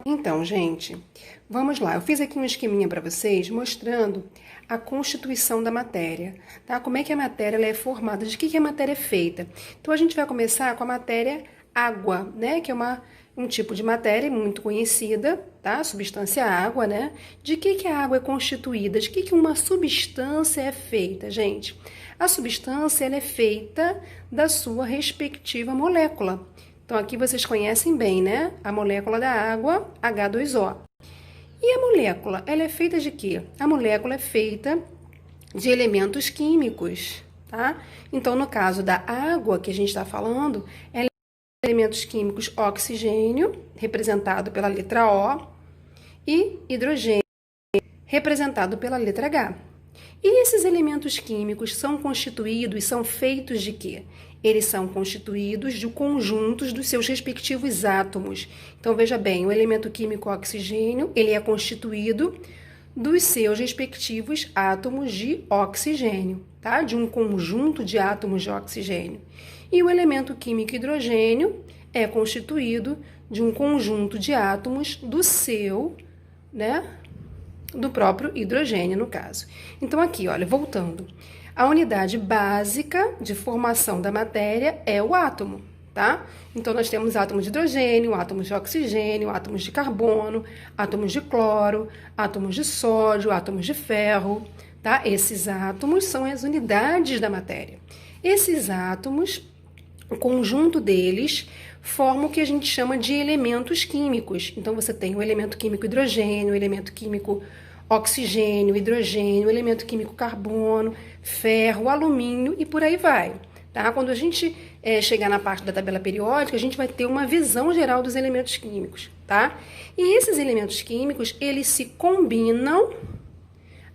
Então, gente, vamos lá. Eu fiz aqui um esqueminha para vocês mostrando a constituição da matéria, tá? Como é que a matéria ela é formada, de que a matéria é feita. Então, a gente vai começar com a matéria água, né? Que é um tipo de matéria muito conhecida, tá? A substância água, né? De que a água é constituída? De que uma substância é feita, gente? A substância ela é feita da sua respectiva molécula. Então, aqui vocês conhecem bem, né? A molécula da água, H2O. E a molécula, ela é feita de quê? A molécula é feita de elementos químicos, tá? Então, no caso da água que a gente está falando, ela é de elementos químicos oxigênio, representado pela letra O, e hidrogênio, representado pela letra H. E esses elementos químicos são constituídos, são feitos de quê? Eles são constituídos de conjuntos dos seus respectivos átomos. Então, veja bem, o elemento químico oxigênio, ele é constituído dos seus respectivos átomos de oxigênio, tá? De um conjunto de átomos de oxigênio. E o elemento químico hidrogênio é constituído de um conjunto de átomos do seu, né? Do próprio hidrogênio, no caso. Então, aqui, olha, voltando. A unidade básica de formação da matéria é o átomo, tá? Então, nós temos átomos de hidrogênio, átomos de oxigênio, átomos de carbono, átomos de cloro, átomos de sódio, átomos de ferro, tá? Esses átomos são as unidades da matéria. Esses átomos, o conjunto deles, forma o que a gente chama de elementos químicos. Então, você tem o elemento químico hidrogênio, o elemento químico oxigênio, hidrogênio, o elemento químico carbono, ferro, alumínio e por aí vai. Tá? Quando a gente chegar na parte da tabela periódica, a gente vai ter uma visão geral dos elementos químicos. Tá? E esses elementos químicos, eles se combinam,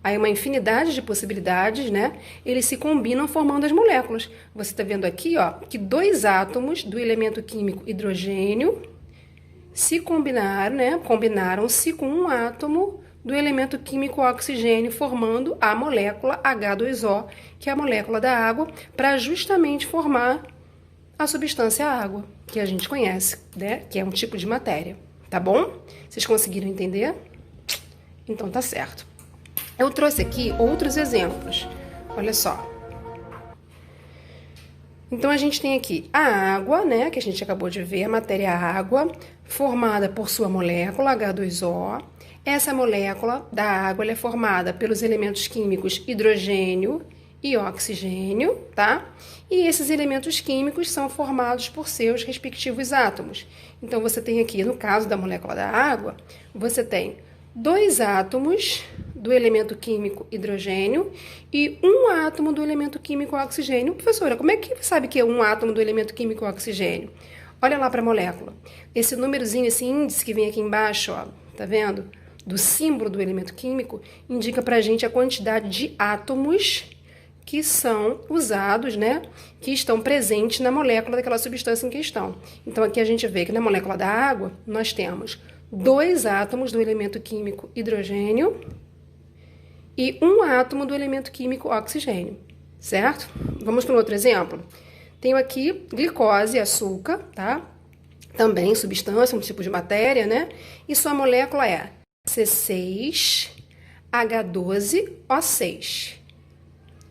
aí uma infinidade de possibilidades, né? Eles se combinam formando as moléculas. Você está vendo aqui, ó, que dois átomos do elemento químico hidrogênio se combinaram, né? Combinaram-se com um átomo do elemento químico oxigênio, formando a molécula H2O, que é a molécula da água, para justamente formar a substância água, que a gente conhece, né? Que é um tipo de matéria. Tá bom? Vocês conseguiram entender? Então tá certo. Eu trouxe aqui outros exemplos. Olha só. Então, a gente tem aqui a água, né, que a gente acabou de ver, a matéria água, formada por sua molécula H2O. Essa molécula da água ela é formada pelos elementos químicos hidrogênio e oxigênio, tá? E esses elementos químicos são formados por seus respectivos átomos. Então, você tem aqui, no caso da molécula da água, você tem dois átomos do elemento químico hidrogênio e um átomo do elemento químico oxigênio. Professora, como é que você sabe que é um átomo do elemento químico oxigênio? Olha lá para a molécula. Esse númerozinho, esse índice que vem aqui embaixo, ó, tá vendo? Do símbolo do elemento químico, indica pra gente a quantidade de átomos que são usados, né? Que estão presentes na molécula daquela substância em questão. Então, aqui a gente vê que na molécula da água, nós temos dois átomos do elemento químico hidrogênio e um átomo do elemento químico oxigênio, certo? Vamos para um outro exemplo. Tenho aqui glicose, açúcar, tá? Também substância, um tipo de matéria, né? E sua molécula é C6H12O6.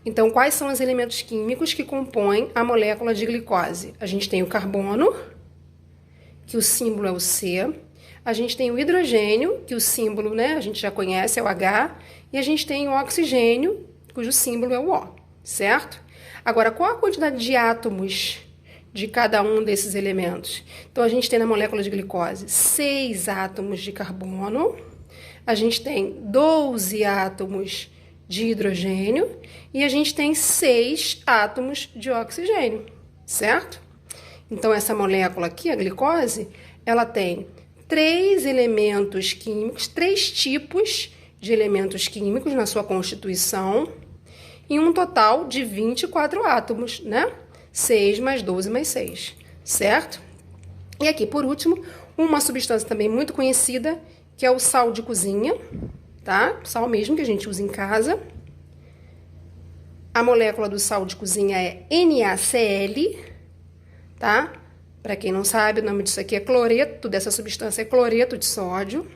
Então, quais são os elementos químicos que compõem a molécula de glicose? A gente tem o carbono, que o símbolo é o C. A gente tem o hidrogênio, que o símbolo, né, a gente já conhece, é o H. E a gente tem o oxigênio, cujo símbolo é o O, certo? Agora, qual a quantidade de átomos de cada um desses elementos? Então, a gente tem na molécula de glicose 6 átomos de carbono. A gente tem 12 átomos de hidrogênio. E a gente tem 6 átomos de oxigênio, certo? Então, essa molécula aqui, a glicose, ela tem 3 elementos químicos, 3 tipos de elementos químicos na sua constituição, e um total de 24 átomos, né? 6 mais 12 mais 6, certo? E aqui, por último, uma substância também muito conhecida, que é o sal de cozinha, tá? Sal mesmo que a gente usa em casa. A molécula do sal de cozinha é NaCl, tá? Para quem não sabe, o nome disso aqui é cloreto, dessa substância é cloreto de sódio.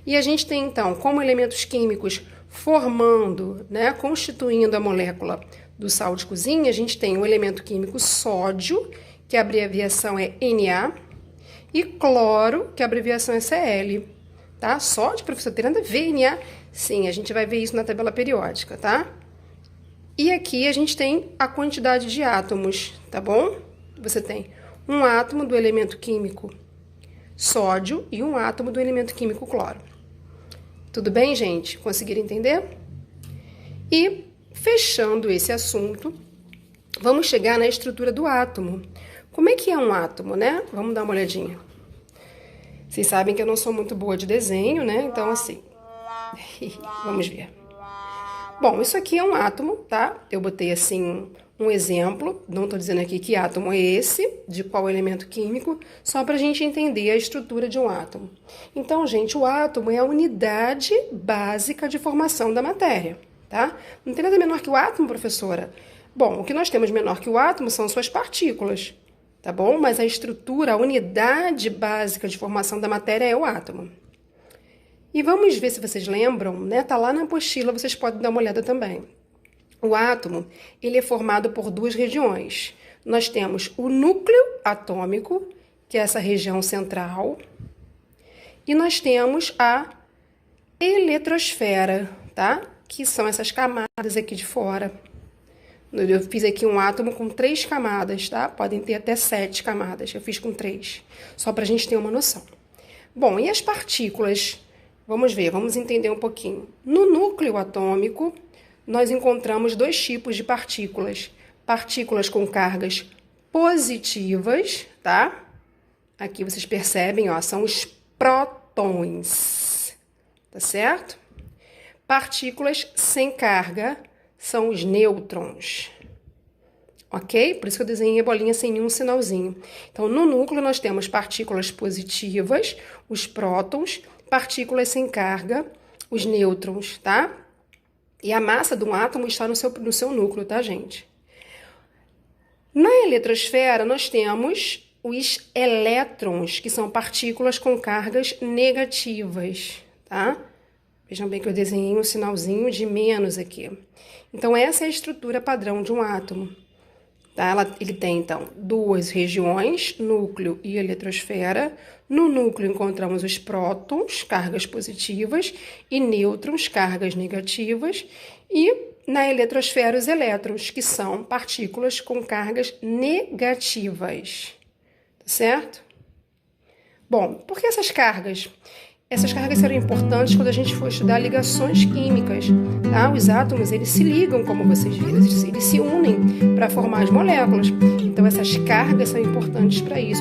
E a gente tem, então, como elementos químicos formando, né, constituindo a molécula do sal de cozinha, a gente tem o elemento químico sódio, que a abreviação é Na, e cloro, que a abreviação é Cl. Tá? Sódio, professor, tem nada a ver, Na? Sim, a gente vai ver isso na tabela periódica, tá? E aqui a gente tem a quantidade de átomos, tá bom? Você tem um átomo do elemento químico sódio e um átomo do elemento químico cloro. Tudo bem, gente? Conseguiram entender? E, fechando esse assunto, vamos chegar na estrutura do átomo. Como é que é um átomo, né? Vamos dar uma olhadinha. Vocês sabem que eu não sou muito boa de desenho, né? Então, assim, vamos ver. Bom, isso aqui é um átomo, tá? Eu botei, assim, um exemplo. Não tô dizendo aqui que átomo é esse, de qual elemento químico, só pra gente entender a estrutura de um átomo. Então, gente, o átomo é a unidade básica de formação da matéria, tá? Não tem nada menor que o átomo, professora? Bom, o que nós temos menor que o átomo são suas partículas, tá bom? Mas a estrutura, a unidade básica de formação da matéria é o átomo. E vamos ver se vocês lembram, né? Tá lá na apostila, vocês podem dar uma olhada também. O átomo, ele é formado por duas regiões. Nós temos o núcleo atômico, que é essa região central, e nós temos a eletrosfera, tá? Que são essas camadas aqui de fora. Eu fiz aqui um átomo com 3 camadas, tá? Podem ter até 7 camadas. Eu fiz com 3, só para a gente ter uma noção. Bom, e as partículas? Vamos ver, vamos entender um pouquinho. No núcleo atômico, nós encontramos 2 tipos de partículas. Partículas com cargas positivas, tá? Aqui vocês percebem, ó, são os prótons, tá certo? Partículas sem carga são os nêutrons, ok? Por isso que eu desenhei a bolinha sem nenhum sinalzinho. Então, no núcleo nós temos partículas positivas, os prótons, partículas sem carga, os nêutrons, tá? E a massa de um átomo está no seu núcleo, tá, gente? Na eletrosfera, nós temos os elétrons, que são partículas com cargas negativas, tá? Vejam bem que eu desenhei um sinalzinho de menos aqui. Então, essa é a estrutura padrão de um átomo. Tá? Ele tem, então, 2 regiões, núcleo e eletrosfera. No núcleo encontramos os prótons, cargas positivas, e nêutrons, cargas negativas. E na eletrosfera, os elétrons, que são partículas com cargas negativas. Tá certo? Bom, por que essas cargas? Essas cargas serão importantes quando a gente for estudar ligações químicas, tá? Os átomos, eles se ligam, como vocês viram, eles se unem para formar as moléculas. Então, essas cargas são importantes para isso.